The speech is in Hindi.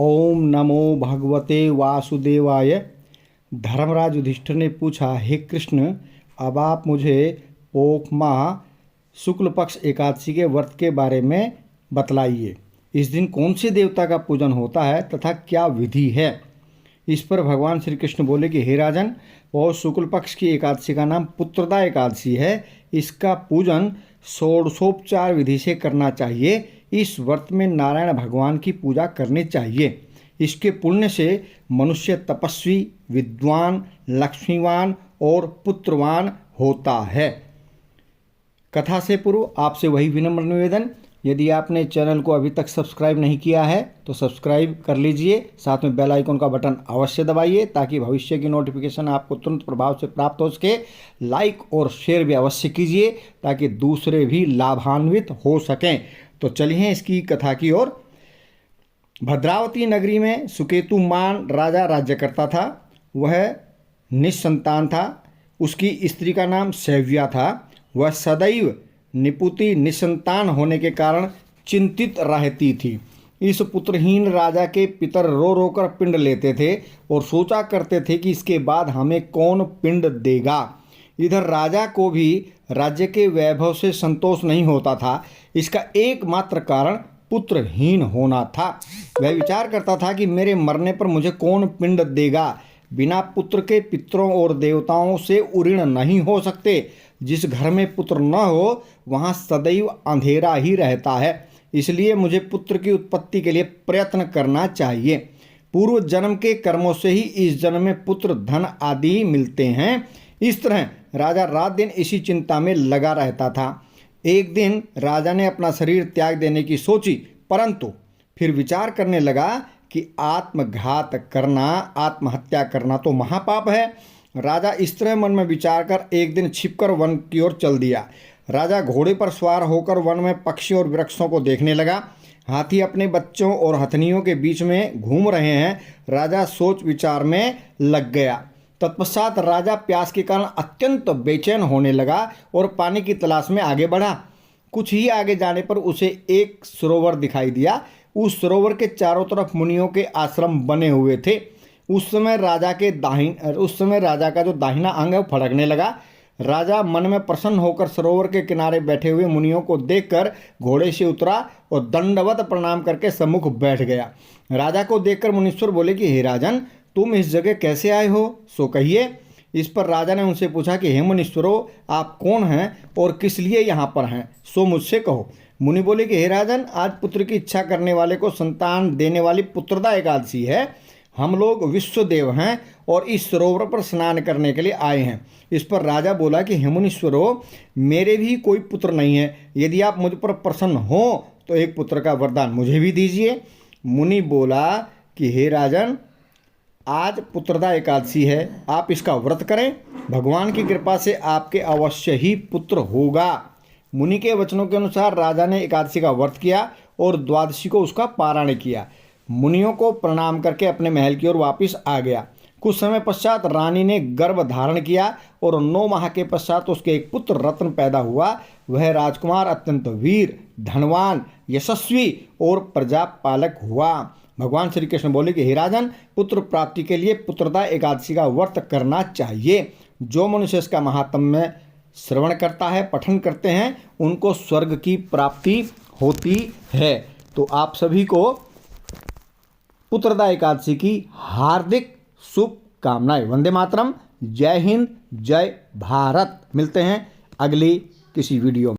ओम नमो भगवते वासुदेवाय। धर्मराज युधिष्ठिर ने पूछा, हे कृष्ण, अब आप मुझे पोख माह शुक्ल पक्ष एकादशी के व्रत के बारे में बतलाइए। इस दिन कौन से देवता का पूजन होता है तथा क्या विधि है। इस पर भगवान श्री कृष्ण बोले कि हे राजन, वह शुक्ल पक्ष की एकादशी का नाम पुत्रदा एकादशी है। इसका पूजन षोडशोपचार विधि से करना चाहिए। इस व्रत में नारायण भगवान की पूजा करनी चाहिए। इसके पुण्य से मनुष्य तपस्वी, विद्वान, लक्ष्मीवान और पुत्रवान होता है। कथा से पूर्व आपसे वही विनम्र निवेदन, यदि आपने चैनल को अभी तक सब्सक्राइब नहीं किया है तो सब्सक्राइब कर लीजिए। साथ में बेल आइकन का बटन अवश्य दबाइए ताकि भविष्य की नोटिफिकेशन आपको तुरंत प्रभाव से प्राप्त हो सके। लाइक और शेयर भी अवश्य कीजिए ताकि दूसरे भी लाभान्वित हो सकें। तो चलिए इसकी कथा की ओर। भद्रावती नगरी में सुकेतुमान राजा राज्य करता था। वह निस्संतान था। उसकी स्त्री का नाम सैव्या था। वह सदैव निपुति निसंतान होने के कारण चिंतित रहती थी। इस पुत्रहीन राजा के पितर रो रो कर पिंड लेते थे और सोचा करते थे कि इसके बाद हमें कौन पिंड देगा। इधर राजा को भी राज्य के वैभव से संतोष नहीं होता था। इसका एकमात्र कारण पुत्रहीन होना था। वह विचार करता था कि मेरे मरने पर मुझे कौन पिंड देगा। बिना पुत्र के पितरों और देवताओं से उऋण नहीं हो सकते। जिस घर में पुत्र न हो वहाँ सदैव अंधेरा ही रहता है। इसलिए मुझे पुत्र की उत्पत्ति के लिए प्रयत्न करना चाहिए। पूर्व जन्म के कर्मों से ही इस जन्म में पुत्र, धन आदि मिलते हैं। इस तरह राजा रात दिन इसी चिंता में लगा रहता था। एक दिन राजा ने अपना शरीर त्याग देने की सोची, परंतु फिर विचार करने लगा कि आत्मघात करना, आत्महत्या करना तो महापाप है। राजा इस तरह मन में विचार कर एक दिन छिपकर वन की ओर चल दिया। राजा घोड़े पर सवार होकर वन में पक्षी और वृक्षों को देखने लगा। हाथी अपने बच्चों और हथनियों के बीच में घूम रहे हैं। राजा सोच विचार में लग गया। तत्पश्चात राजा प्यास के कारण अत्यंत बेचैन होने लगा और पानी की तलाश में आगे बढ़ा। कुछ ही आगे जाने पर उसे एक सरोवर दिखाई दिया। उस सरोवर के चारों तरफ मुनियों के आश्रम बने हुए थे। उस समय राजा का जो दाहिना अंग है वो फड़कने लगा। राजा मन में प्रसन्न होकर सरोवर के किनारे बैठे हुए मुनियों को देखकर घोड़े से उतरा और दंडवत प्रणाम करके सम्मुख बैठ गया। राजा को देखकर मुनीश्वर बोले कि हे राजन, तुम इस जगह कैसे आए हो, सो कहिए। इस पर राजा ने उनसे पूछा कि हे मुनीश्वरों, आप कौन हैं और किस लिए यहाँ पर हैं, सो मुझसे कहो। मुनि बोले कि हे राजन, आज पुत्र की इच्छा करने वाले को संतान देने वाली पुत्रदा एकादशी है। हम लोग विश्वदेव हैं और इस सरोवर पर स्नान करने के लिए आए हैं। इस पर राजा बोला कि हे मुनीश्वरों, मेरे भी कोई पुत्र नहीं है। यदि आप मुझ पर प्रसन्न हो तो एक पुत्र का वरदान मुझे भी दीजिए। मुनि बोला कि हे राजन, आज पुत्रदा एकादशी है, आप इसका व्रत करें। भगवान की कृपा से आपके अवश्य ही पुत्र होगा। मुनि के वचनों के अनुसार राजा ने एकादशी का व्रत किया और द्वादशी को उसका पारायण किया। मुनियों को प्रणाम करके अपने महल की ओर वापस आ गया। कुछ समय पश्चात रानी ने गर्भ धारण किया और 9 माह के पश्चात उसके एक पुत्र रत्न पैदा हुआ। वह राजकुमार अत्यंत वीर, धनवान, यशस्वी और प्रजापालक हुआ। भगवान श्री कृष्ण बोले कि हे राजन, पुत्र प्राप्ति के लिए पुत्रदा एकादशी का व्रत करना चाहिए। जो मनुष्य इसका महात्म्य श्रवण करता है, पठन करते हैं, उनको स्वर्ग की प्राप्ति होती है। तो आप सभी को पुत्रदा एकादशी की हार्दिक शुभकामनाएं। वंदे मातरम। जय हिंद, जय भारत। मिलते हैं अगली किसी वीडियो में।